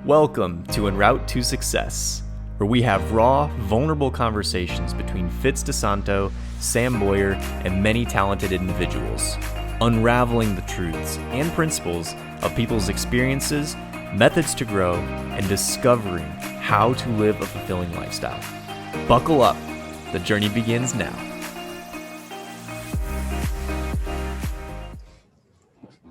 Welcome to En Route to Success, where we have raw, vulnerable conversations between Fitz DeSanto, Sam Boyer, and many talented individuals, unraveling the truths and principles of people's experiences, methods to grow, and discovering how to live a fulfilling lifestyle. Buckle up, the journey begins now.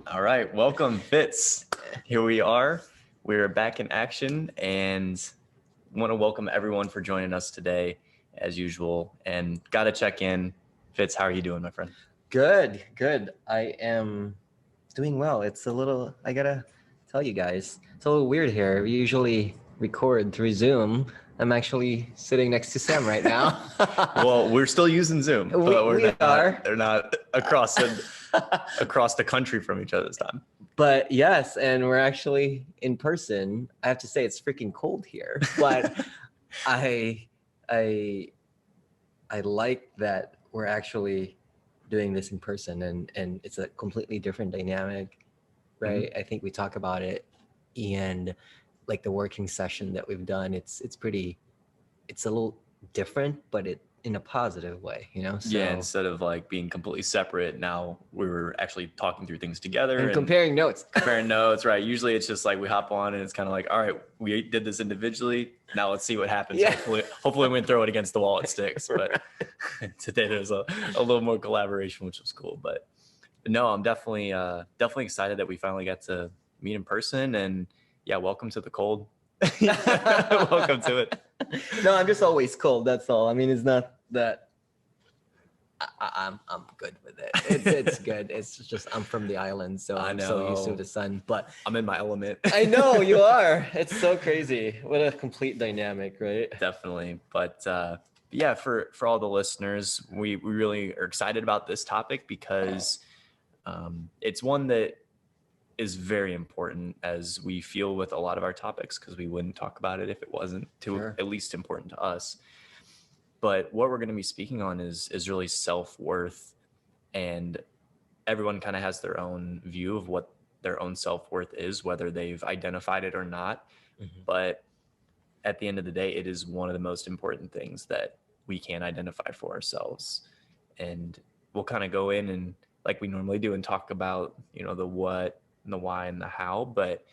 All right, welcome, Fitz. Here we are. We're back in action and want to welcome everyone for joining us today, as usual. And got to check in. Fitz, how are you doing, my friend? Good. I am doing well. It's a little, I gotta tell you guys, it's a little weird here. We usually record through Zoom. I'm actually sitting next to Sam right now. Well, we're still using Zoom, but they're not across the country from each other this time. But yes, and we're actually in person. I have to say it's freaking cold here, but I like that we're actually doing this in person, and it's a completely different dynamic, right? Mm-hmm. I think we talk about it, and like the working session that we've done, it's a little different, but it in a positive way, you know? So, yeah, instead of like being completely separate, now we were actually talking through things together and comparing notes. Right? Usually it's just like we hop on and it's kind of like, all right, we did this individually. Now let's see what happens. Yeah. Hopefully we can throw it against the wall, it sticks. But today there's a little more collaboration, which was cool. But no, I'm definitely excited that we finally got to meet in person. And yeah, welcome to the cold. Welcome to it. No, I'm just always cold. That's all. I mean, it's not that I'm good with it. It's good. It's just I'm from the island, so I'm so used to the sun. But I'm in my element. I know you are. It's so crazy. What a complete dynamic, right? Definitely. But yeah, for all the listeners, we really are excited about this topic because it's one that is very important, as we feel with a lot of our topics, because we wouldn't talk about it if it wasn't at least important to us. But what we're going to be speaking on is really self-worth, and everyone kind of has their own view of what their own self-worth is, whether they've identified it or not. Mm-hmm. But at the end of the day, it is one of the most important things that we can identify for ourselves. And we'll kind of go in and, like we normally do, and talk about, the what and the why and the how. But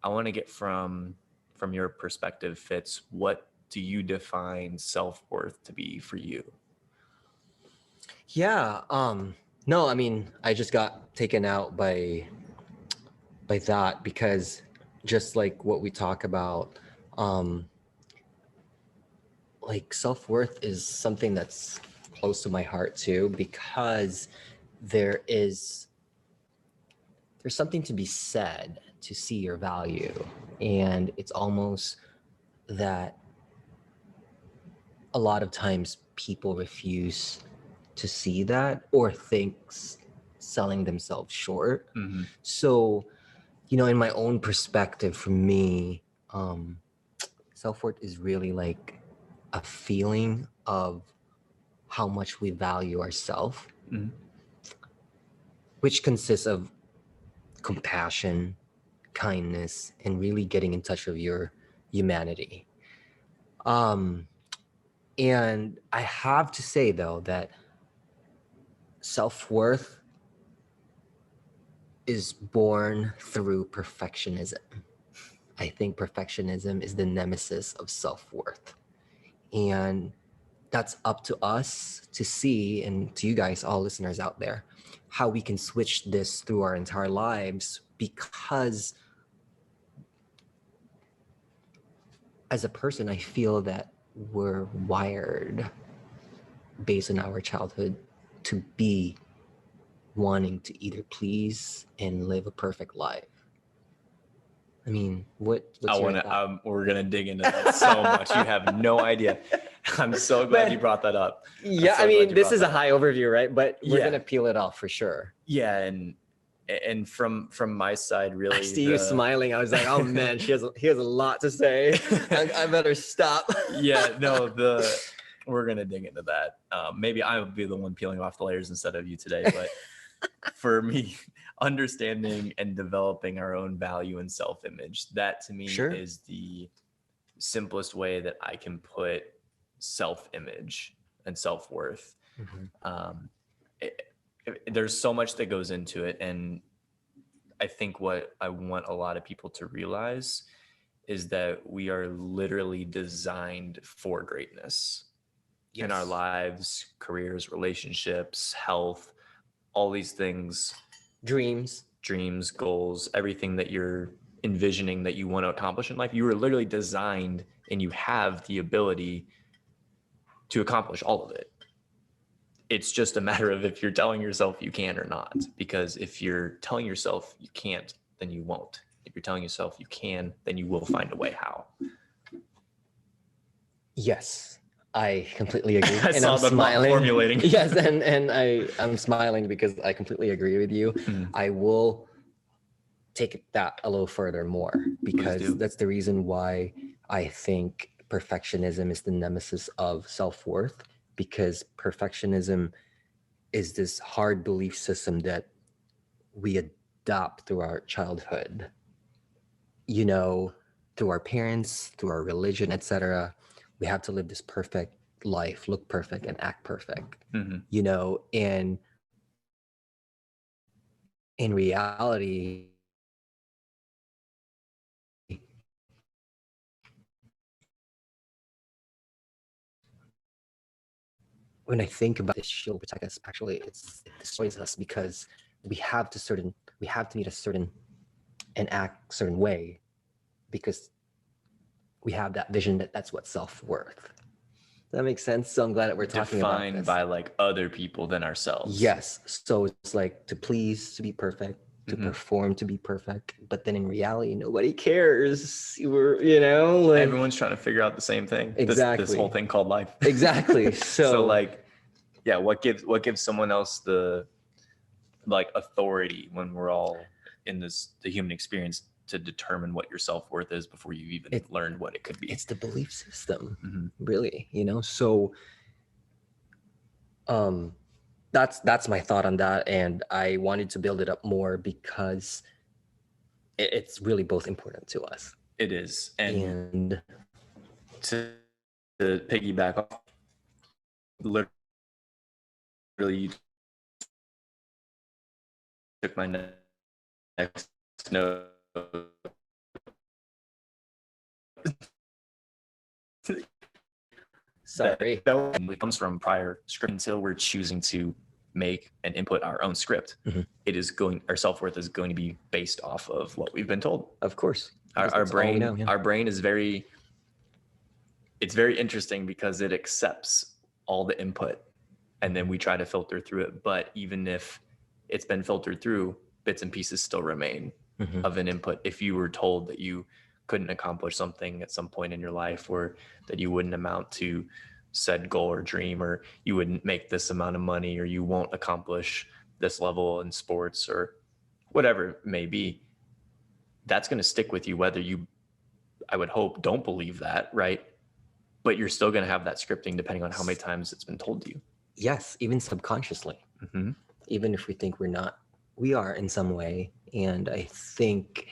I want to get from your perspective, Fitz, what do you define self-worth to be for you? Yeah. No, I mean, I just got taken out by that, because just like what we talk about, like self-worth is something that's close to my heart too, because there's something to be said to see your value. And it's almost that a lot of times people refuse to see that, or thinks selling themselves short. Mm-hmm. So, in my own perspective, for me, self-worth is really like a feeling of how much we value ourselves, mm-hmm. which consists of compassion, kindness, and really getting in touch with your humanity. And I have to say, though, that self-worth is born through perfectionism. I think perfectionism is the nemesis of self-worth. And that's up to us to see, and to you guys, all listeners out there, how we can switch this through our entire lives, because as a person, I feel that we're wired based on our childhood to be wanting to either please and live a perfect life. I mean, we're gonna dig into that so much. You have no idea. I'm so glad you brought that up. Yeah, I mean, this is a high overview, right? But we're gonna peel it off for sure. Yeah, and from my side, really, I see you smiling. I was like, oh man, he has a lot to say. I better stop. Yeah, no, we're gonna dig into that. Maybe I will be the one peeling off the layers instead of you today. But for me, understanding and developing our own value and self-image. That to me Sure. is the simplest way that I can put self-image and self-worth. There's so much that goes into it. And I think what I want a lot of people to realize is that we are literally designed for greatness in our lives, careers, relationships, health, all these things, dreams, goals, everything that you're envisioning that you want to accomplish in life. You are literally designed and you have the ability to accomplish all of it. It's just a matter of if you're telling yourself you can or not, because if you're telling yourself you can't, then you won't. If you're telling yourself you can, then you will find a way how. Yes, I completely agree. I saw them formulating. Yes, and I'm smiling because I completely agree with you. I will take that a little further more, because that's the reason why I think perfectionism is the nemesis of self-worth, because perfectionism is this hard belief system that we adopt through our childhood, you know, through our parents, through our religion, etc. We have to live this perfect life, look perfect and act perfect, you know, and in reality, when I think about this shield protect us, actually it destroys us, because we have to meet a certain and act a certain way, because we have that vision that that's what self-worth. Does that make sense? So I'm glad that we're talking about this. Defined by like other people than ourselves. Yes. So it's like to please, to be perfect, to perform, to be perfect. But then in reality, nobody cares. We're, you know, like everyone's trying to figure out the same thing. Exactly. This whole thing called life. Exactly. So like, yeah, what gives someone else the like authority when we're all in the human experience to determine what your self-worth is before you've even learned what it could be? It's the belief system, really, you know? So that's my thought on that. And I wanted to build it up more because it's really both important to us. It is. And to piggyback off, literally you took my next note. Sorry. That comes from prior script. Until we're choosing to make and input our own script, our self-worth is going to be based off of what we've been told. Of course. Our brain, our brain is very interesting because it accepts all the input and then we try to filter through it. But even if it's been filtered through, bits and pieces still remain of an input. If you were told that you couldn't accomplish something at some point in your life, or that you wouldn't amount to said goal or dream, or you wouldn't make this amount of money, or you won't accomplish this level in sports, or whatever it may be, that's going to stick with you whether you, I would hope, don't believe that, right? But you're still going to have that scripting depending on how many times it's been told to you. Yes, even subconsciously. Even if we think we're not, we are in some way. And I think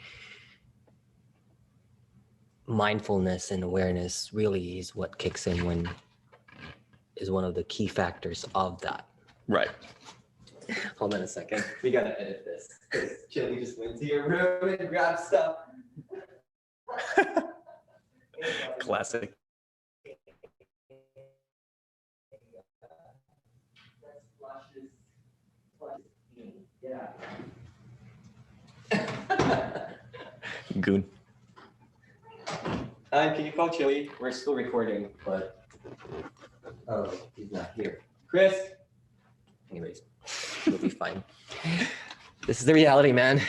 mindfulness and awareness really is what kicks in is one of the key factors of that. Right. Hold on a second. We got to edit this. Chili just went to your room and grabbed stuff. Classic. Goon. Can you call Chili? We're still recording, but he's not here. Chris. Anyways, we'll be fine. This is the reality, man.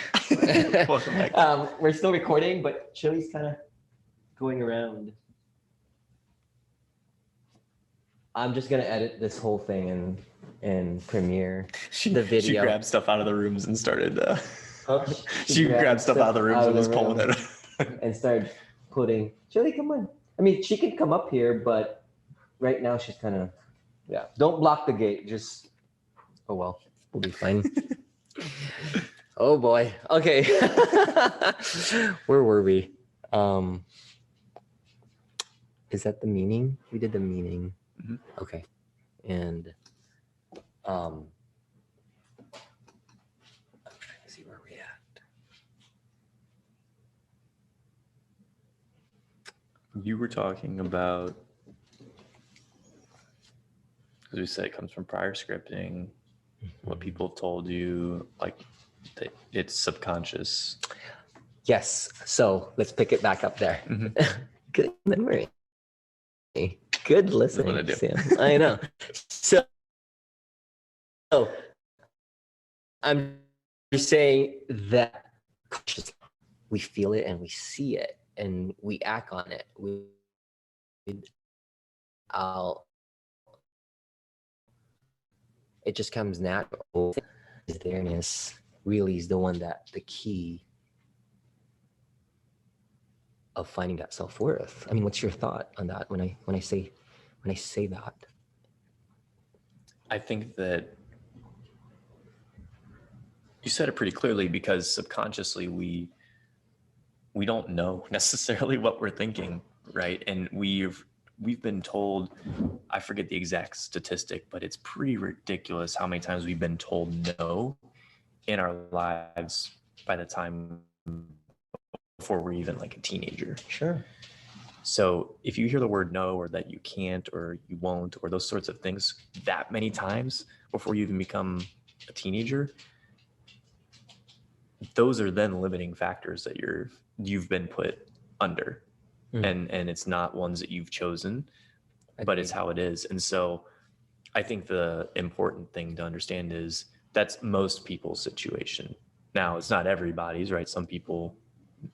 Welcome back. We're still recording, but Chili's kind of going around. I'm just gonna edit this whole thing and Premiere the video. She grabbed stuff out of the rooms and started. She grabbed stuff out of the rooms and was pulling it. And started putting. Chili, come on. I mean, she could come up here, but right now she's kind of. Don't block the gate. Just. Oh well, we'll be fine. Oh boy. Okay. Where were we? Is that the meaning? We did the meaning. Mm-hmm. Okay. And I'm trying to see where we're at. You were talking about, as we said, it comes from prior scripting, what people have told you, like that it's subconscious. Yes. So let's pick it back up there. Mm-hmm. Good memory. Good listening, I do. Sam. I know. So I'm just saying that we feel it and we see it and we act on it. It just comes natural. Awareness really is the one that the key of finding that self-worth. I mean, what's your thought on that when I say that? I think that you said it pretty clearly, because subconsciously we don't know necessarily what we're thinking, right? And we've been told, I forget the exact statistic, but it's pretty ridiculous how many times we've been told no in our lives by the time before we're even like a teenager. Sure. So if you hear the word no, or that you can't, or you won't, or those sorts of things that many times before you even become a teenager, those are then limiting factors that you've been put under. And it's not ones that you've chosen, but it's how it is. And so I think the important thing to understand is that's most people's situation. Now, it's not everybody's, right? Some people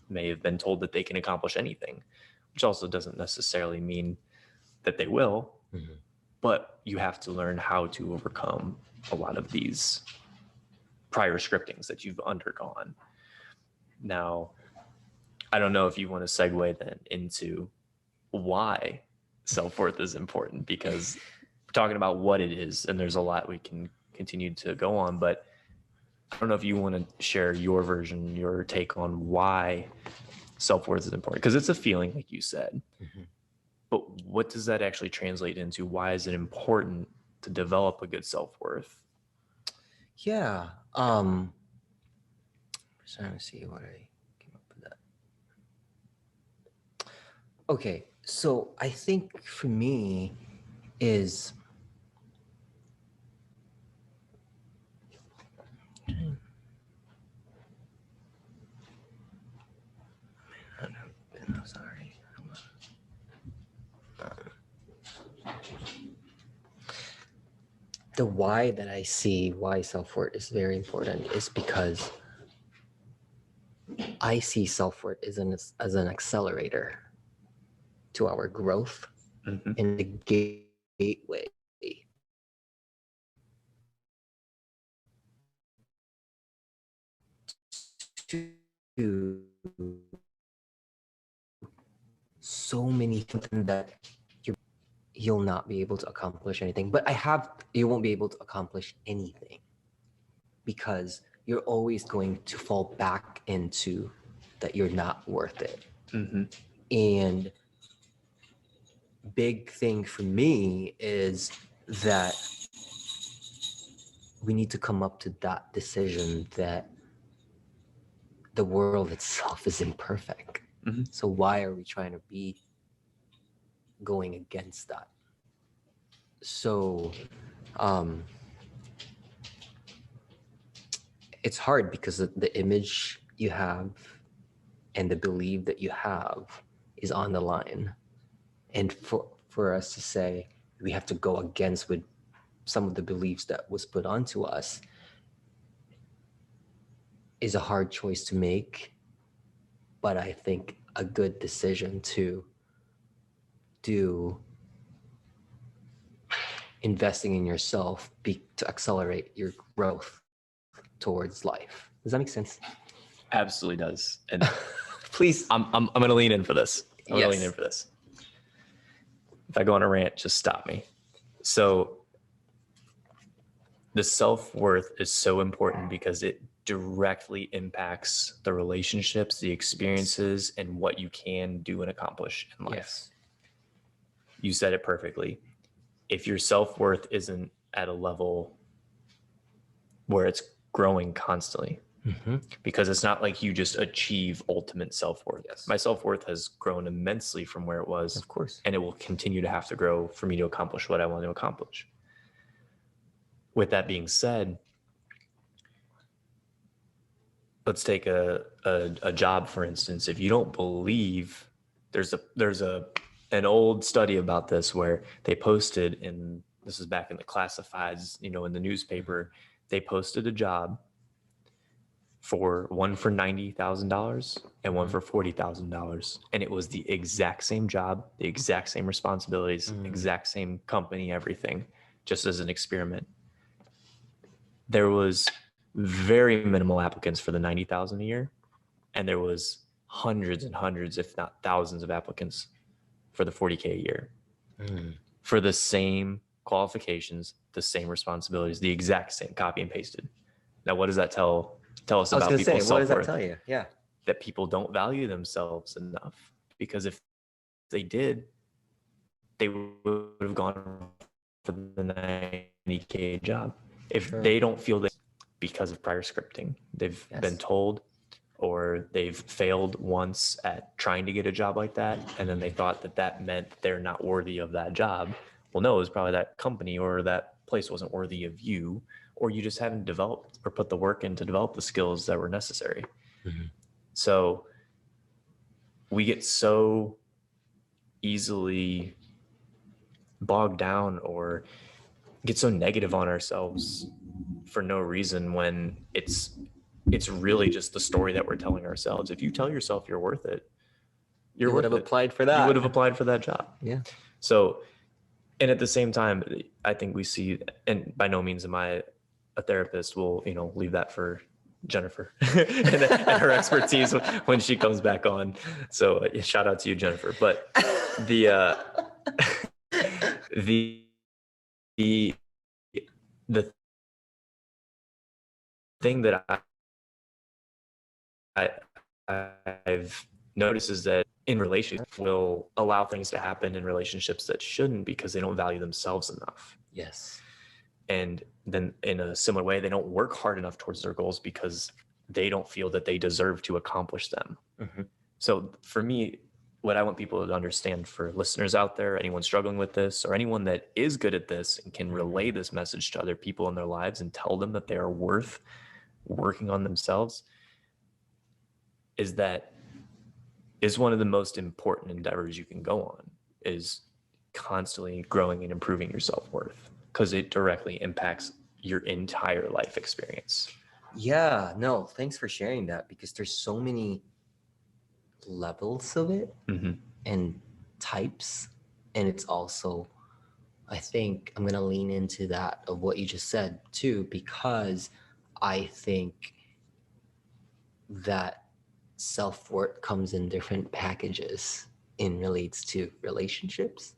may have been told that they can accomplish anything, which also doesn't necessarily mean that they will. Mm-hmm. But you have to learn how to overcome a lot of these prior scriptings that you've undergone. Now, I don't know if you want to segue then into why self-worth is important, because we're talking about what it is, and there's a lot we can continue to go on, but I don't know if you want to share your version, your take on why self-worth is important, because it's a feeling, like you said. Mm-hmm. But what does that actually translate into? Why is it important to develop a good self-worth? Yeah. I'm trying to see what I came up with that. Okay, so I think for me is I'm sorry. The why that I see why self-worth is very important is because I see self-worth as an accelerator to our growth, mm-hmm. and the gateway to so many things that you'll not be able to accomplish anything. But you won't be able to accomplish anything because you're always going to fall back into that you're not worth it. Mm-hmm. And big thing for me is that we need to come up to that decision that the world itself is imperfect. Mm-hmm. So why are we trying to be going against that? So it's hard because the image you have and the belief that you have is on the line. And for us to say we have to go against with some of the beliefs that was put onto us is a hard choice to make, but I think a good decision to do investing in yourself to accelerate your growth towards life. Does that make sense? Absolutely does. And please, I'm going to lean in for this. I'm going to lean in for this. If I go on a rant, just stop me. So the self-worth is so important because it directly impacts the relationships, the experiences, and what you can do and accomplish in life. Yes. You said it perfectly. If your self-worth isn't at a level where it's growing constantly, because it's not like you just achieve ultimate self-worth. Yes. My self-worth has grown immensely from where it was. Of course. And it will continue to have to grow for me to accomplish what I want to accomplish. With that being said, let's take a job, for instance. If you don't believe, there's an old study about this where they posted this is back in the classifieds, in the newspaper, they posted a job one for $90,000 and one for $40,000. And it was the exact same job, the exact same responsibilities, exact same company, everything, just as an experiment. There was very minimal applicants for the $90,000 a year. And there was hundreds and hundreds, if not thousands of applicants for the $40K a year for the same qualifications, the same responsibilities, the exact same, copy and pasted. Now, what does that tell us about people's self-worth? What does that tell you? Yeah. That people don't value themselves enough, because if they did, they would have gone for the $90K job. If they don't feel that because of prior scripting, they've been told, or they've failed once at trying to get a job like that, and then they thought that meant they're not worthy of that job. Well, no, it was probably that company or that place wasn't worthy of you, or you just haven't developed or put the work in to develop the skills that were necessary. So we get so easily bogged down or get so negative on ourselves for no reason, when it's really just the story that we're telling ourselves. If you tell yourself you're worth it, you would have applied for that. You would have applied for that job. Yeah. So, and at the same time, I think we see, and by no means am I a therapist, we'll, leave that for Jennifer and her expertise when she comes back on. So shout out to you, Jennifer. But the thing that I've noticed is that in relationships will allow things to happen in relationships that shouldn't, because they don't value themselves enough. Yes. And then in a similar way, they don't work hard enough towards their goals because they don't feel that they deserve to accomplish them. So for me, what I want people to understand, for listeners out there, anyone struggling with this, or anyone that is good at this and can relay this message to other people in their lives and tell them that they are worth working on themselves, is one of the most important endeavors you can go on, is constantly growing and improving your self-worth, because it directly impacts your entire life experience. Yeah, no, thanks for sharing that, because there's so many levels of it and types. And it's also, I think I'm going to lean into that of what you just said too, because I think that self-worth comes in different packages and relates to relationships,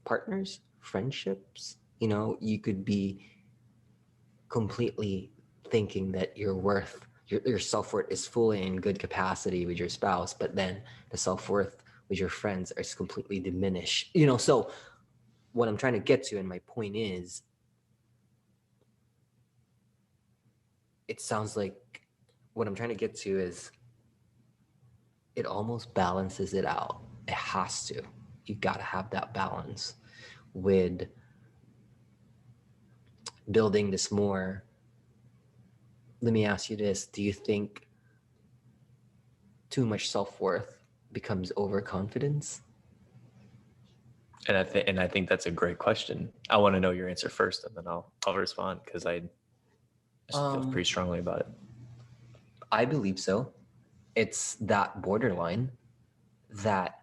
partners, friendships. You could be completely thinking that your self-worth is fully in good capacity with your spouse, but then the self-worth with your friends is completely diminished. So what I'm trying to get to, and my point is, it sounds like what I'm trying to get to is it almost balances it out. It has to. You got to have that balance with building this more. Let me ask you this. Do you think too much self-worth becomes overconfidence? And I think that's a great question. I want to know your answer first, and then I'll respond, because I feel pretty strongly about it. I believe so. It's that borderline that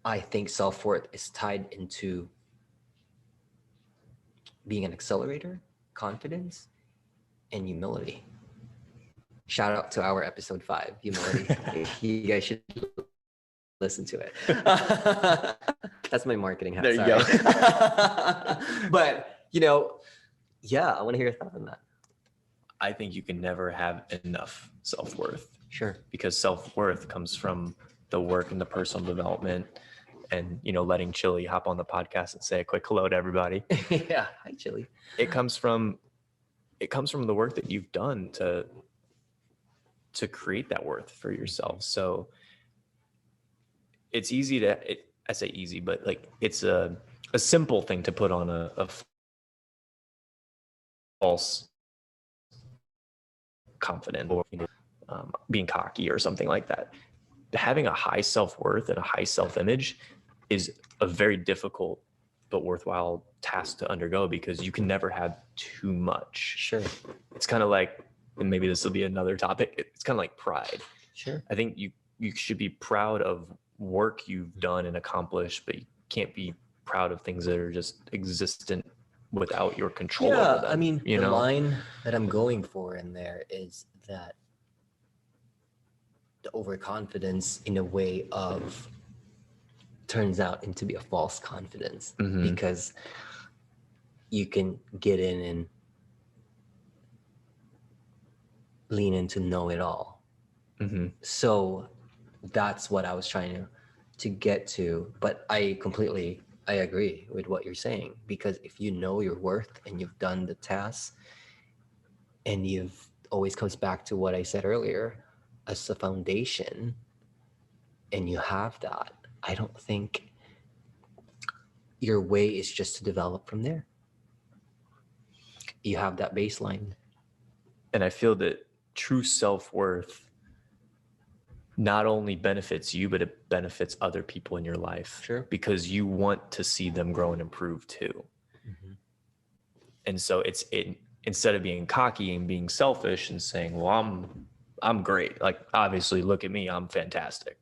I think self-worth is tied into being an accelerator, confidence, and humility. Shout out to our episode 5, humility. You guys should listen to it. That's my marketing hat. There you go. But, yeah, I want to hear your thoughts on that. I think you can never have enough self-worth. Sure. Because self-worth comes from the work and the personal development and, letting Chili hop on the podcast and say a quick hello to everybody. Yeah. Hi, Chili. It comes from the work that you've done to create that worth for yourself. So it's easy I say easy, but like it's a simple thing to put on a false confident or being cocky or something like that. Having a high self-worth and a high self-image is a very difficult but worthwhile task to undergo because you can never have too much. Sure. It's kind of like, and maybe this will be another topic, it's kind of like pride. Sure. I think you should be proud of work you've done and accomplished, but you can't be proud of things that are just existent without your control over them. I mean, the line that I'm going for in there is that the overconfidence in a way of turns out into be a false confidence because you can get in and lean into know-it-all. So that's what I was trying to get to, but I agree with what you're saying, because if you know your worth and you've done the tasks and you've always comes back to what I said earlier as the foundation and you have that, I don't think your way is just to develop from there. You have that baseline. And I feel that true self-worth not only benefits you, but it benefits other people in your life. Sure. Because you want to see them grow and improve too. And so instead of being cocky and being selfish and saying, well, I'm great. Like, obviously, look at me, I'm fantastic.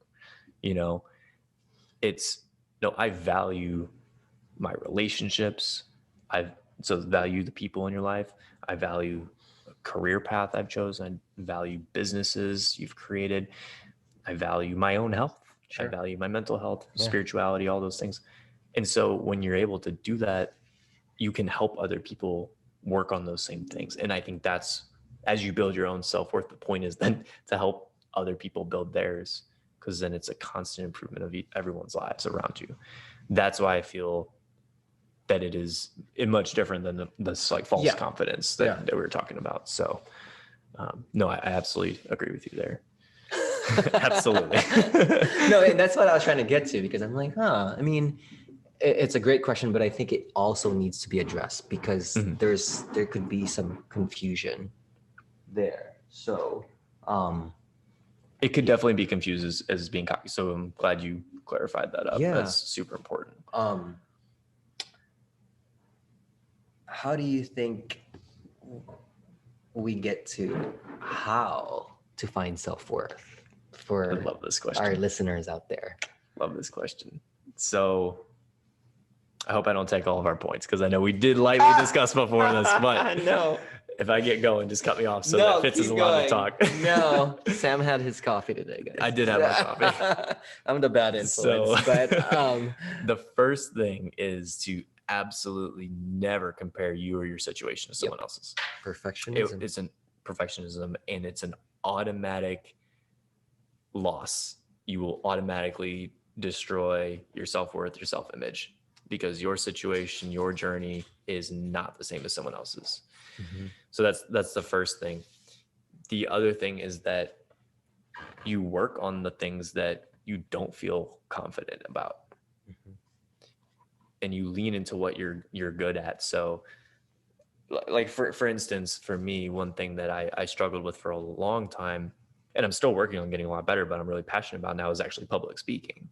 I value my relationships. So value the people in your life. I value a career path I've chosen. I value businesses you've created. I value my own health. Sure. I value my mental health, spirituality, all those things. And so when you're able to do that, you can help other people work on those same things. And I think that's, as you build your own self-worth, the point is then to help other people build theirs, because then it's a constant improvement of everyone's lives around you. That's why I feel that it is much different than this like false confidence that we were talking about. So no, I absolutely agree with you there. Absolutely. No, and that's what I was trying to get to, because I'm like, I mean, it's a great question, but I think it also needs to be addressed because there could be some confusion there. So it could definitely be confused as being cocky. So I'm glad you clarified that up. That's super important. How do you think we get to how to find self-worth for I love this question. Our listeners out there? Love this question. So I hope I don't take all of our points, because I know we did lightly discuss before this, but no. If I get going, just cut me off so that Fitz is allowed to talk. No, Sam had his coffee today, guys. I did have my coffee. I'm the bad influence. But the first thing is to absolutely never compare you or your situation to someone else's. Perfectionism. It's an perfectionism, and it's an automatic loss. You will automatically destroy your self-worth, your self-image, because your situation, your journey is not the same as someone else's. So that's the first thing. The other thing is that you work on the things that you don't feel confident about, and you lean into what you're good at. So like for instance, for me, one thing that I struggled with for a long time, and I'm still working on getting a lot better, but I'm really passionate about now, is actually public speaking.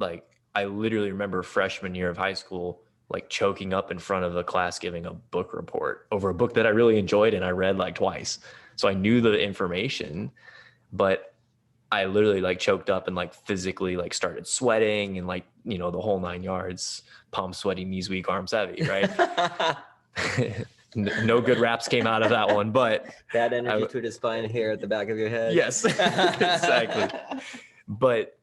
Like, I literally remember freshman year of high school, like choking up in front of a class giving a book report over a book that I really enjoyed and I read like twice. So I knew the information, but I literally like choked up and like physically like started sweating and like, the whole 9 yards, palms sweaty, knees weak, arms heavy, right? No good raps came out of that one, but bad energy to the spine, hair at the back of your head. Yes, exactly. But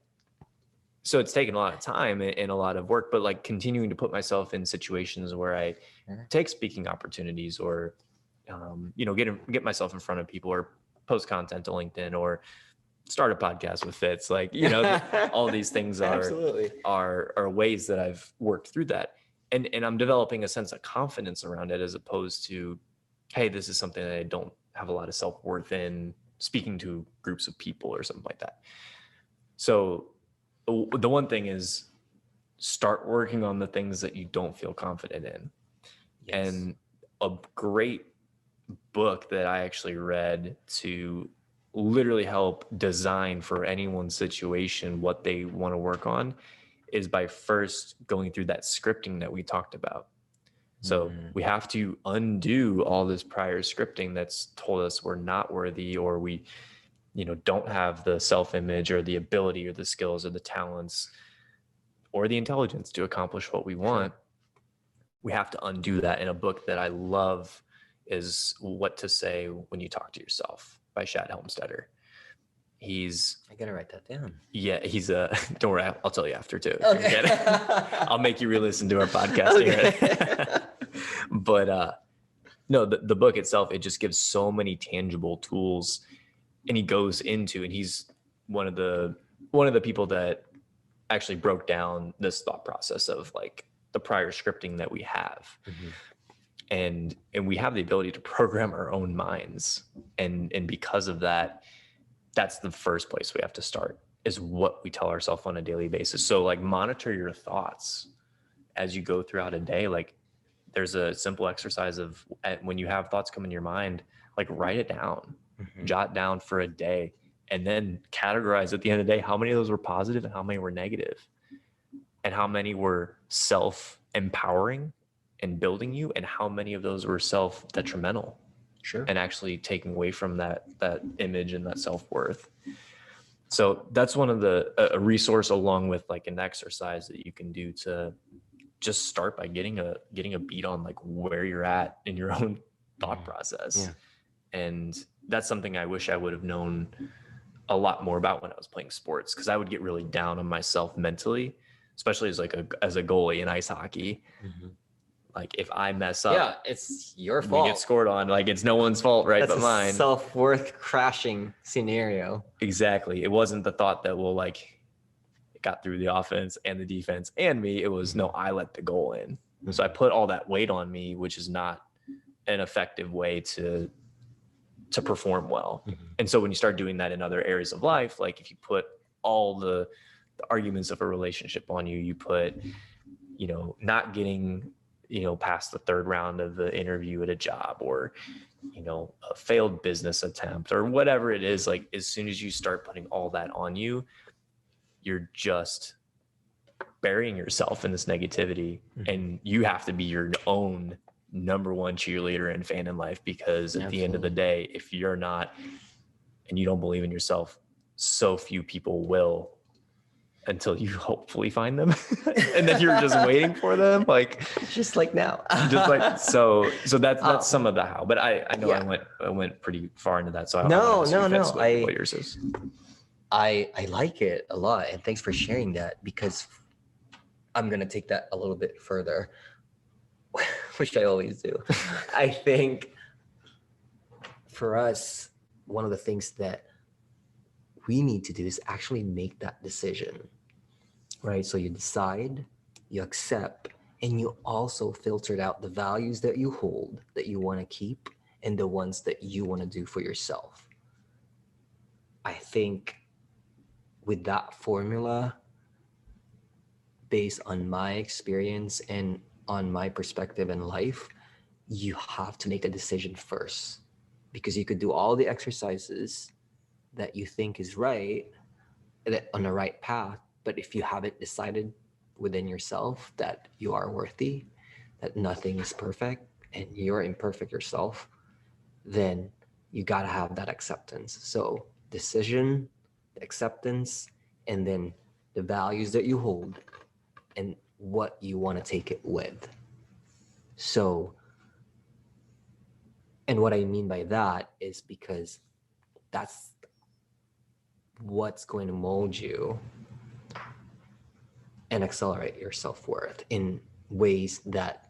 So it's taken a lot of time and a lot of work, but like continuing to put myself in situations where I take speaking opportunities or, get myself in front of people or post content to LinkedIn or start a podcast with Fitz. Like, all these things are ways that I've worked through that. And I'm developing a sense of confidence around it as opposed to, hey, this is something that I don't have a lot of self-worth in speaking to groups of people or something like that. So the one thing is start working on the things that you don't feel confident in. Yes. And a great book that I actually read to literally help design for anyone's situation what they want to work on is by first going through that scripting that we talked about. So we have to undo all this prior scripting that's told us we're not worthy, or we, don't have the self-image or the ability or the skills or the talents or the intelligence to accomplish what we want. Sure. We have to undo that. In a book that I love is What to Say When You Talk to Yourself by Shad Helmstetter. I gotta write that down. Yeah, don't worry, I'll tell you after too. Okay. I'll make you re-listen to our podcast. Okay. But no, the book itself, it just gives so many tangible tools, and he goes into, and he's one of the people that actually broke down this thought process of like the prior scripting that we have. Mm-hmm. And we have the ability to program our own minds. And because of that, that's the first place we have to start, is what we tell ourselves on a daily basis. So like monitor your thoughts as you go throughout a day. Like there's a simple exercise of when you have thoughts come in your mind, like write it down, jot down for a day, and then categorize at the end of the day, how many of those were positive and how many were negative, and how many were self-empowering and building you, and how many of those were self-detrimental. Sure. And actually taking away from that image and that self-worth. So that's one of a resource, along with like an exercise that you can do to just start by getting a beat on like where you're at in your own thought process. Yeah. And that's something I wish I would have known a lot more about when I was playing sports, because I would get really down on myself mentally, especially as a goalie in ice hockey. Mm-hmm. Like if I mess up, it's your fault. We get scored on. Like it's no one's fault, right? But mine. Self-worth crashing scenario. Exactly. It wasn't the thought that it got through the offense and the defense and me. It was no, I let the goal in. So I put all that weight on me, which is not an effective way to perform well. Mm-hmm. And so when you start doing that in other areas of life, like if you put all the arguments of a relationship on you, you put, not getting past the third round of the interview at a job, or, a failed business attempt, or whatever it is, like as soon as you start putting all that on you, you're just burying yourself in this negativity. Mm-hmm. And you have to be your own number one cheerleader and fan in life, because at the end of the day, if you're not, and you don't believe in yourself, so few people will, until you hopefully find them. And then you're just waiting for them. Like, just like now, so that's some of the how, but I know. Yeah. I went pretty far into that. So no. What yours is. I like it a lot. And thanks for sharing that, because I'm going to take that a little bit further, which I always do. I think for us, one of the things that we need to do is actually make that decision. Right. So you decide, you accept, and you also filtered out the values that you hold, that you want to keep, and the ones that you want to do for yourself. I think with that formula, based on my experience and on my perspective in life, you have to make the decision first, because you could do all the exercises that you think is right, that on the right path. But if you haven't decided within yourself that you are worthy, that nothing is perfect, and you're imperfect yourself, then you got to have that acceptance. So decision, acceptance, and then the values that you hold and what you want to take it with. So, and what I mean by that is because that's what's going to mold you and accelerate your self-worth in ways that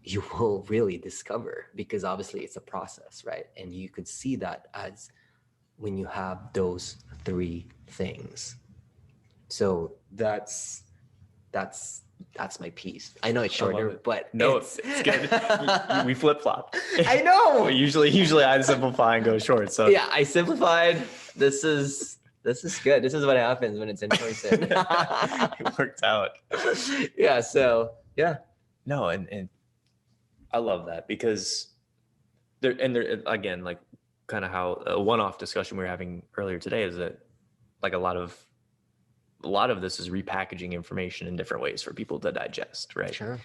you will really discover, because obviously it's a process, right? And you could see that as when you have those three things. So that's my piece. I know it's shorter, but no, it's good. We flip flop. I know. usually I simplify and go short. So yeah, I simplified. This is good. This is what happens when it's in person. It worked out. Yeah. So yeah. No, and I love that, because there again, like kind of how a one-off discussion we were having earlier today is that like a lot of this is repackaging information in different ways for people to digest, right? Sure.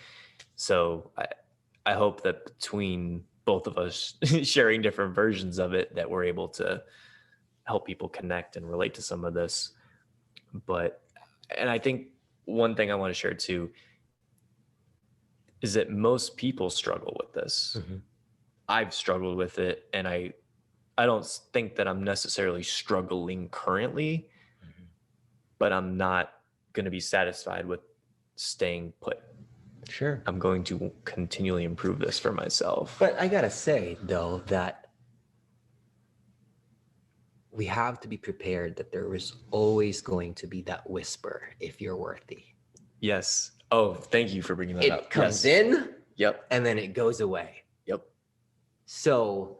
So I hope that between both of us sharing different versions of it, that we're able to help people connect and relate to some of this. And I think one thing I want to share too is that most people struggle with this. Mm-hmm. I've struggled with it, and I don't think that I'm necessarily struggling currently, mm-hmm. but I'm not going to be satisfied with staying put. Sure. I'm going to continually improve this for myself. But I gotta say though that we have to be prepared that there is always going to be that whisper if you're worthy. Yes. Oh, thank you for bringing that up. It comes in. Yep. And then it goes away. Yep. So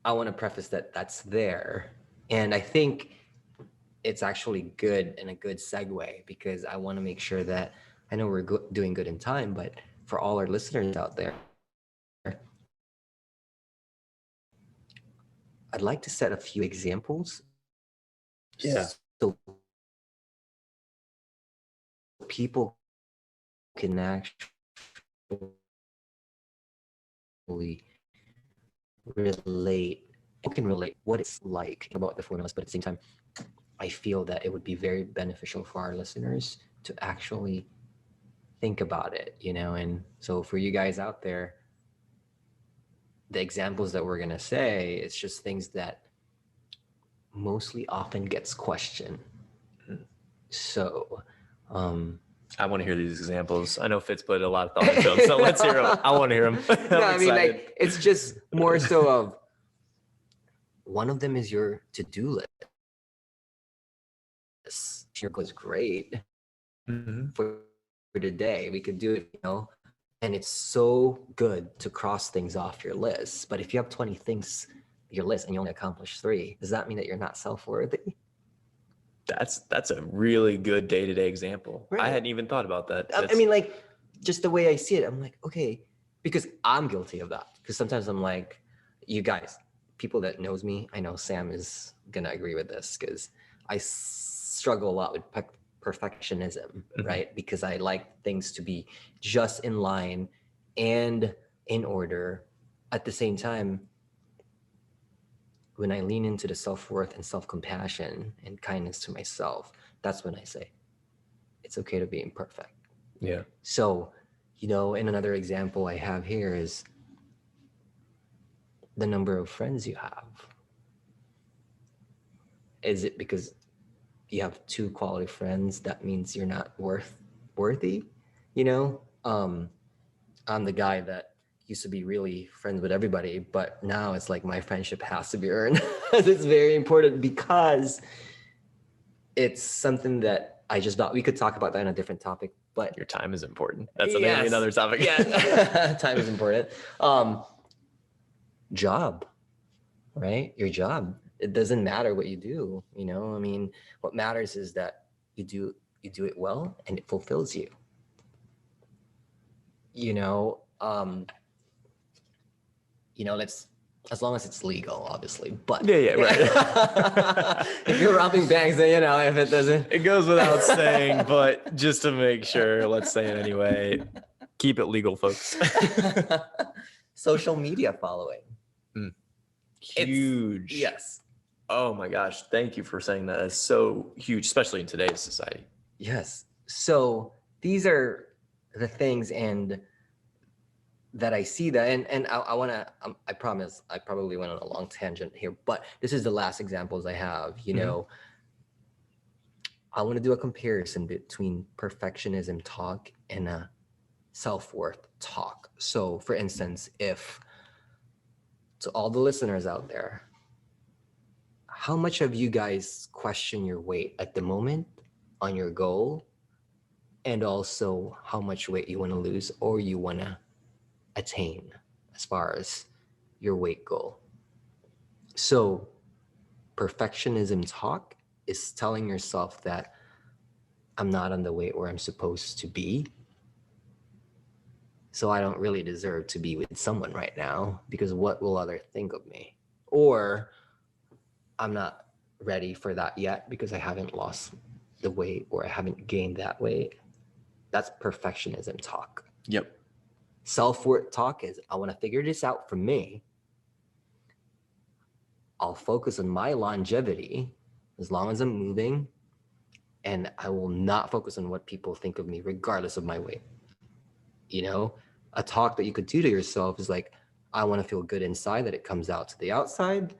I want to preface that that's there. And I think it's actually good and a good segue, because I want to make sure that I know we're doing good in time, but for all our listeners out there, I'd like to set a few examples. Yeah. So people can actually relate what it's like about the formulas, but at the same time, I feel that it would be very beneficial for our listeners to actually think about it, and so for you guys out there, the examples that we're going to say, it's just things that mostly often gets questioned. So I want to hear these examples. I know Fitz put a lot of thought into them, so let's hear them. I want to hear them. No, I mean, like, it's just more so of one of them is your to-do list. Your goal is great for today. We could do it, and it's so good to cross things off your list. But if you have 20 things on your list and you only accomplish 3, does that mean that you're not self-worthy? That's a really good day-to-day example. Right. I hadn't even thought about that. I mean, like, just the way I see it, I'm like, okay, because I'm guilty of that. Because sometimes I'm like, you guys, people that knows me, I know Sam is gonna agree with this, because I struggle a lot with perfectionism, right? Because I like things to be just in line and in order. At the same time, when I lean into the self-worth and self-compassion and kindness to myself, that's when I say, it's okay to be imperfect. Yeah. So, and another example I have here is the number of friends you have. Is it because you have 2 quality friends that means you're not worthy? I'm the guy that used to be really friends with everybody, but now it's like my friendship has to be earned. It's very important, because it's something that I just thought we could talk about that in a different topic. But your time is important. That's another topic. Yeah, time is important. Job, right? Your job. It doesn't matter what you do. I mean, what matters is that you do it well and it fulfills you. Let's, as long as it's legal, obviously. But yeah, right. If you're robbing banks, then if it doesn't, it goes without saying. But just to make sure, let's say it anyway. Keep it legal, folks. Social media following. Huge. Yes. Oh my gosh. Thank you for saying that. It's so huge, especially in today's society. Yes. So these are the things that I see that, and I want to, I promise, I probably went on a long tangent here, but this is the last examples I have, I want to do a comparison between perfectionism talk and a self-worth talk. So for instance, if to all the listeners out there, how much of you guys question your weight at the moment on your goal, and also how much weight you want to lose or you want to attain as far as your weight goal? So perfectionism talk is telling yourself that I'm not on the weight where I'm supposed to be, so I don't really deserve to be with someone right now because what will others think of me? Or I'm not ready for that yet because I haven't lost the weight or I haven't gained that weight. That's perfectionism talk. Yep. Self-worth talk is, I want to figure this out for me. I'll focus on my longevity as long as I'm moving, and I will not focus on what people think of me regardless of my weight. You know, a talk that you could do to yourself is like, I want to feel good inside, that it comes out to the outside.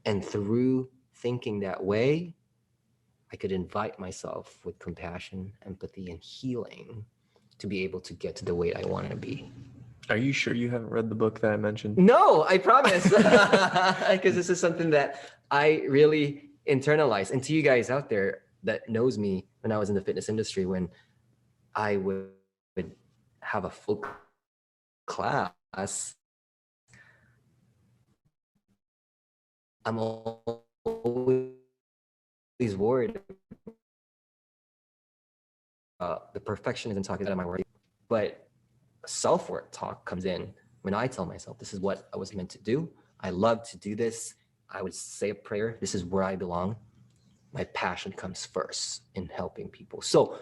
And through thinking that way, I could invite myself with compassion, empathy, and healing to be able to get to the weight I want to be. Are you sure you haven't read the book that I mentioned? No, I promise. Because this is something that I really internalize. And to you guys out there that knows me when I was in the fitness industry, when I would have a full class, I'm always worried about the perfectionism talk is that I'm worried. But self-worth talk comes in when I tell myself, this is what I was meant to do. I love to do this. I would say a prayer. This is where I belong. My passion comes first in helping people. So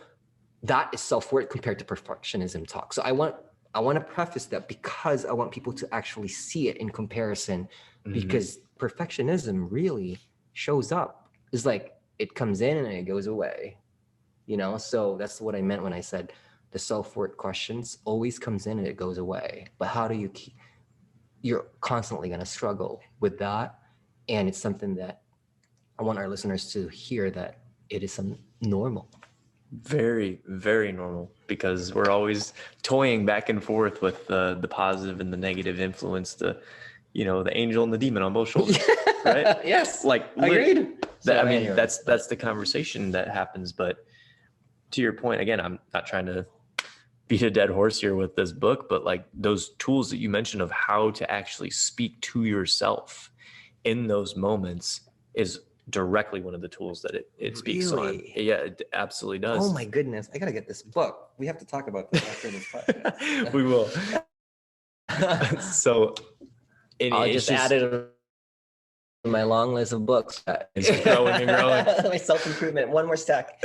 that is self-worth compared to perfectionism talk. So I want to preface that because I want people to actually see it in comparison, because perfectionism really shows up. It's like it comes in and it goes away, you know? So that's what I meant when I said the self-worth questions always comes in and it goes away. But how do you keep, you're constantly going to struggle with that. And it's something that I want our listeners to hear, that it is some normal. Very, very normal, because we're always toying back and forth with the positive and the negative influence, the angel and the demon on both shoulders, right? Yes, like agreed. That's the conversation that happens. But to your point, again, I'm not trying to beat a dead horse here with this book, but like those tools that you mentioned of how to actually speak to yourself in those moments is directly one of the tools that it speaks on. Yeah, it absolutely does. Oh my goodness, I gotta get this book. We have to talk about this after this podcast. We will. So I'll just add it to my long list of books. It's growing and growing. My self-improvement, one more stack.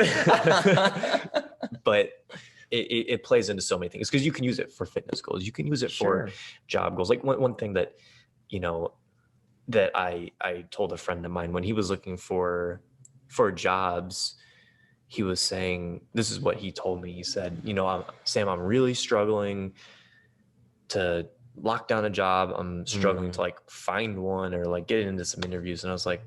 But it plays into so many things, because you can use it for fitness goals. You can use it for job goals. Like one thing that, that I told a friend of mine when he was looking for jobs, he was saying, this is what he told me. He said, Sam, I'm really struggling to lock down a job. I'm struggling to like find one or like get into some interviews. And I was like,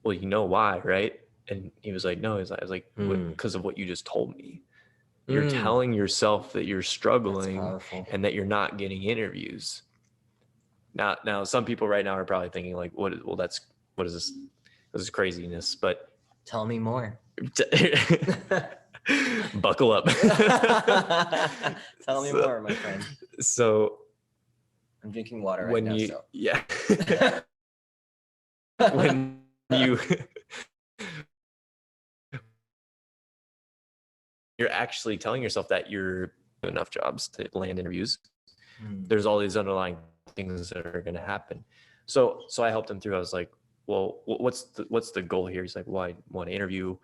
well, you know why, right? And he was like, no. I was like, because of what you just told me. You're telling yourself that you're struggling and that you're not getting interviews. Now, some people right now are probably thinking like, what is this? This is craziness. But tell me more. Buckle up. Tell me more, my friend. So I'm drinking water right now. Yeah. When you're actually telling yourself that you're doing enough jobs to land interviews, there's all these underlying things that are going to happen. So I helped him through. I was like, well, what's the goal here? He's like, well, I want to interview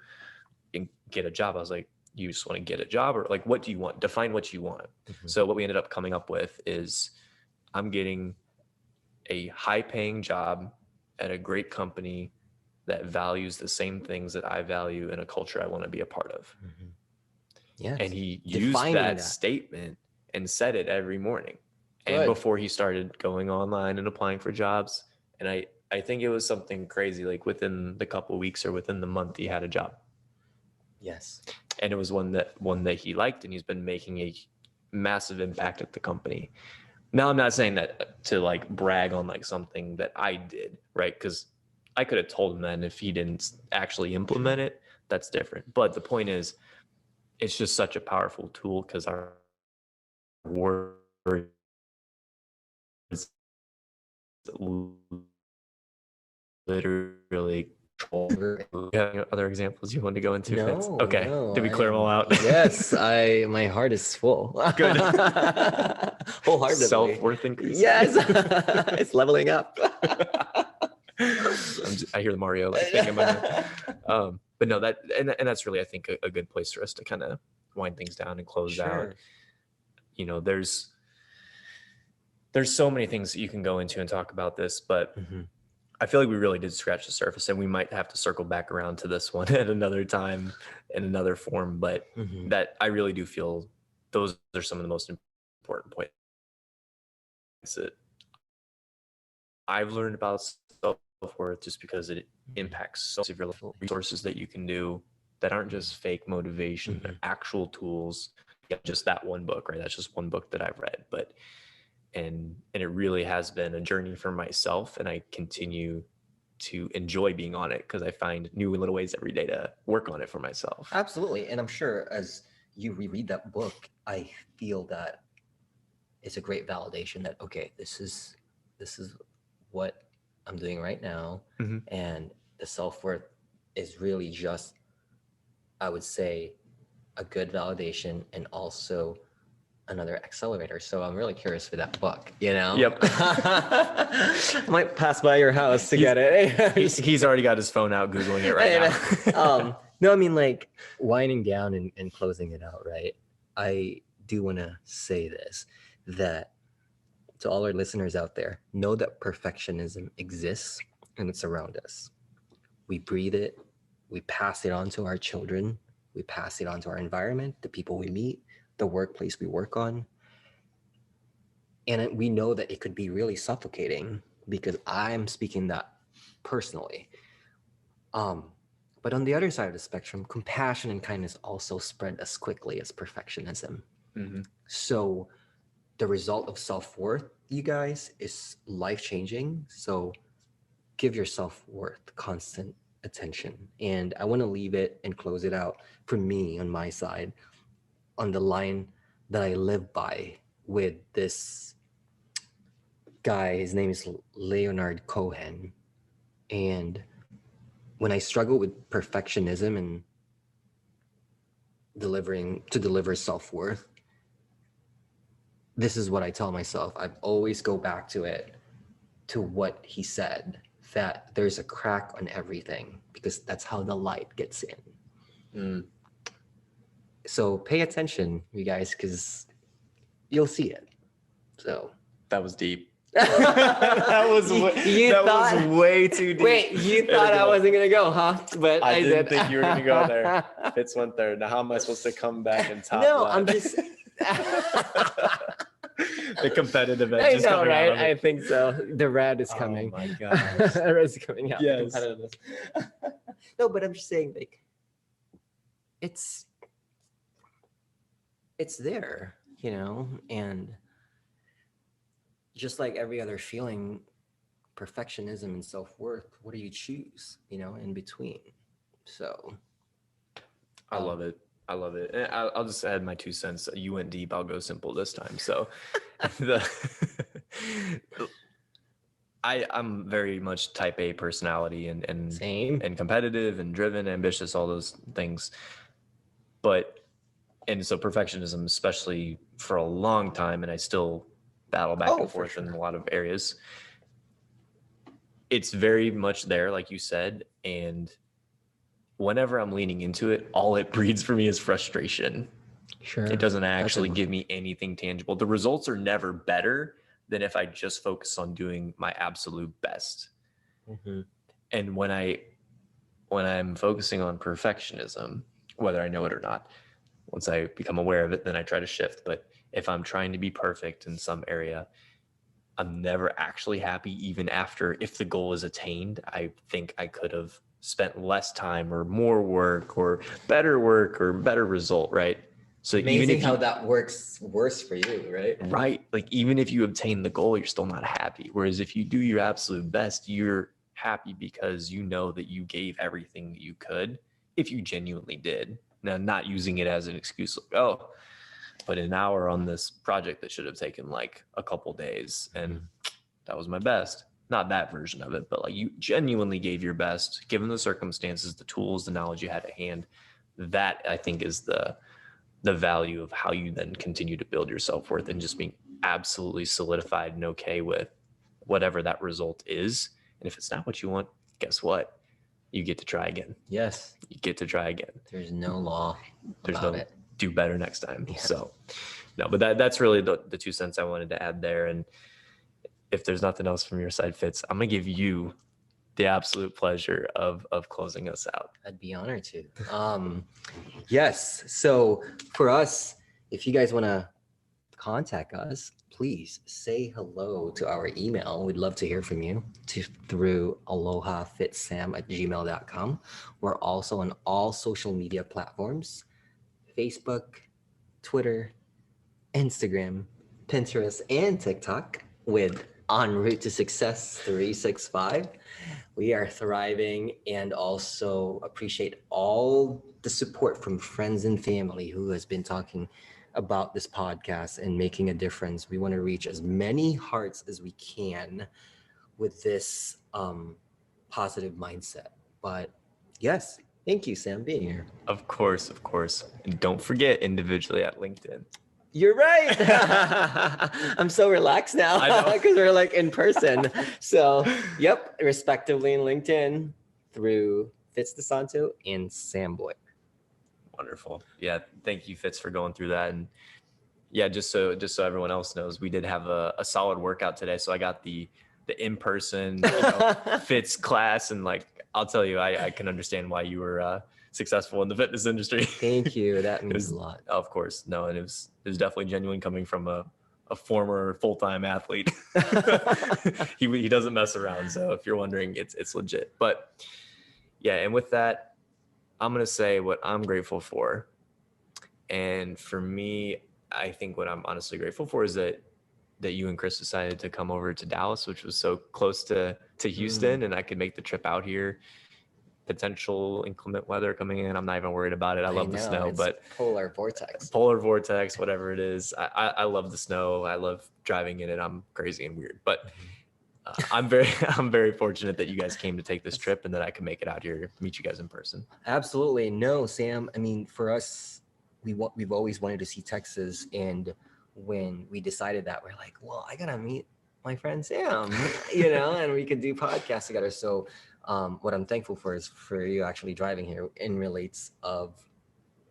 and get a job. I was like, you just want to get a job, or like, what do you want? Define what you want. So what we ended up coming up with is, I'm getting a high paying job at a great company that values the same things that I value in a culture I want to be a part of. Yes. And he used that statement and said it every morning. And before he started going online and applying for jobs. And I think it was something crazy, like within the couple of weeks or within the month, he had a job. Yes. And it was one that he liked, and he's been making a massive impact at the company. Now, I'm not saying that to like brag on like something that I did, right? Because I could have told him that, and if he didn't actually implement it, that's different. But the point is, it's just such a powerful tool because our words literally control. You have other examples you want to go into? Fitz? No, Okay. no. Did we clear them all out? Yes, my heart is full. Good. Wholeheartedly. Self-worth increase. Yes, it's leveling up. I hear the Mario like thing in my head. But no, and that's really, I think, a good place for us to kind of wind things down and close out. You know, there's so many things that you can go into and talk about this, but I feel like we really did scratch the surface, and we might have to circle back around to this one at another time in another form. But that I really do feel those are some of the most important points that I've learned about self-worth, just because it impacts so many resources that you can do that aren't just fake motivation, they're actual tools. Yeah, just that one book, right? That's just one book that I've read, but and it really has been a journey for myself, and I continue to enjoy being on it because I find new little ways every day to work on it for myself. Absolutely. And I'm sure as you reread that book, I feel that it's a great validation that, okay, this is what I'm doing right now. And the self-worth is really just, I would say, a good validation and also another accelerator. So I'm really curious for that book, you know? Yep. I might pass by your house to get it. He's already got his phone out Googling it right now. No, I mean, like, winding down and closing it out, right? I do want to say this, that to all our listeners out there, know that perfectionism exists and it's around us. We breathe it, we pass it on to our children, we pass it on to our environment, the people we meet, the workplace we work on. And we know that it could be really suffocating, because I'm speaking that personally. But on the other side of the spectrum, compassion and kindness also spread as quickly as perfectionism. So the result of self-worth, you guys, is life-changing. So give your self-worth constant attention. And I want to leave it and close it out for me on my side on the line that I live by with this guy. His name is Leonard Cohen. And when I struggle with perfectionism and deliver self-worth, this is what I tell myself. I always go back to it, to what he said, that there's a crack on everything, because that's how the light gets in. So pay attention, you guys, because you'll see it. So that was deep. that was way too deep. Wait, you thought I wasn't gonna go, huh? But I didn't think you were gonna go there. Fitz went there. Now how am I supposed to come back and top No, that? I'm just the competitive edge is coming right? out of it. I think so. The red is coming. Oh my gosh. The red is coming out. Yes. The competitiveness. No, but I'm just saying, like, it's there, you know, and just like every other feeling, perfectionism and self-worth, what do you choose, you know, in between? So I love it. And I'll just add my 2 cents. You went deep, I'll go simple this time. So I'm very much type A personality, and same, and competitive and driven, ambitious, all those things. And so perfectionism, especially for a long time, and I still battle back and forth in a lot of areas. It's very much there, like you said. And whenever I'm leaning into it, all it breeds for me is frustration. Sure. It doesn't actually give me anything tangible. The results are never better than if I just focus on doing my absolute best. And when I'm focusing on perfectionism, whether I know it or not, once I become aware of it, then I try to shift. But if I'm trying to be perfect in some area, I'm never actually happy, even after, if the goal is attained, I think I could have spent less time or more work or better result, right? So Amazing even if how that works worse for you, right? Right. Like even if you obtain the goal, you're still not happy. Whereas if you do your absolute best, you're happy because you know that you gave everything that you could if you genuinely did. Now, not using it as an excuse, like, oh, but an hour on this project that should have taken like a couple days and that was my best. Not that version of it, but like you genuinely gave your best given the circumstances, the tools, the knowledge you had at hand. That I think is the value of how you then continue to build your self-worth and just being absolutely solidified and okay with whatever that result is. And if it's not what you want, guess what? You get to try again. Yes. You get to try again. There's no law There's about no it. Do better next time. Yeah. So no, but that's really the 2 cents I wanted to add there. And if there's nothing else from your side, Fitz, I'm gonna give you the absolute pleasure of closing us out. I'd be honored to. Yes. So for us, if you guys want to contact us, please say hello to our email. We'd love to hear from you through alohafitsam@gmail.com. We're also on all social media platforms: Facebook, Twitter, Instagram, Pinterest, and TikTok with En Route to Success 365. We are thriving and also appreciate all the support from friends and family who has been talking about this podcast and making a difference. We want to reach as many hearts as we can with this positive mindset. But yes, thank you, Sam, being here. Of course. And don't forget individually at LinkedIn. You're right. I'm so relaxed now because we're like in person. So, yep, respectively in LinkedIn through Fitz DeSanto and Sam Boy. Wonderful. Yeah, thank you, Fitz, for going through that. And yeah, just so everyone else knows, we did have a solid workout today. So I got the in-person Fitz class, and like I'll tell you, I can understand why you were successful in the fitness industry. Thank you. That means a lot. Of course. No, and it was definitely genuine coming from a former full-time athlete. he doesn't mess around. So if you're wondering, it's legit. But yeah, and with that, I'm going to say what I'm grateful for. And for me, I think what I'm honestly grateful for is that you and Chris decided to come over to Dallas, which was so close to Houston, and I could make the trip out here. Potential inclement weather coming in. I'm not even worried about it. I love the snow, but polar vortex, whatever it is. I love the snow. I love driving in it. I'm crazy and weird, but I'm very fortunate that you guys came to take this trip and that I can make it out here, meet you guys in person. Absolutely. No, Sam. I mean, for us, we've always wanted to see Texas, and when we decided that, we're like, well, I gotta meet my friend Sam, and we could do podcasts together. So what I'm thankful for is for you actually driving here in relates of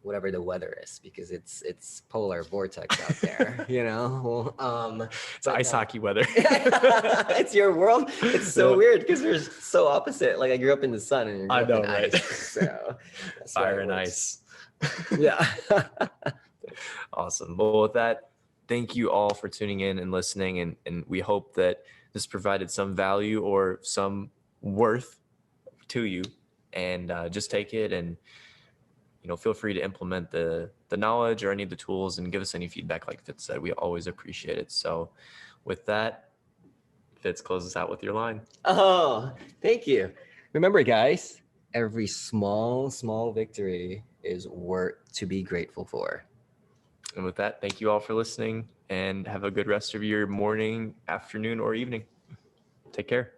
whatever the weather is, because it's polar vortex out there, It's ice hockey weather. It's your world. It's so weird because we're so opposite. Like I grew up in the sun and you're in right? Ice, so fire and ice. Yeah. Awesome. Well, with that, thank you all for tuning in and listening, and we hope that this provided some value or some worth to you, and just take it and feel free to implement the knowledge or any of the tools and give us any feedback. Like Fitz said, we always appreciate it. So with that, Fitz, close us out with your line. Oh, thank you. Remember, guys, every small victory is worth to be grateful for. And with that, thank you all for listening, and have a good rest of your morning, afternoon, or evening. Take care.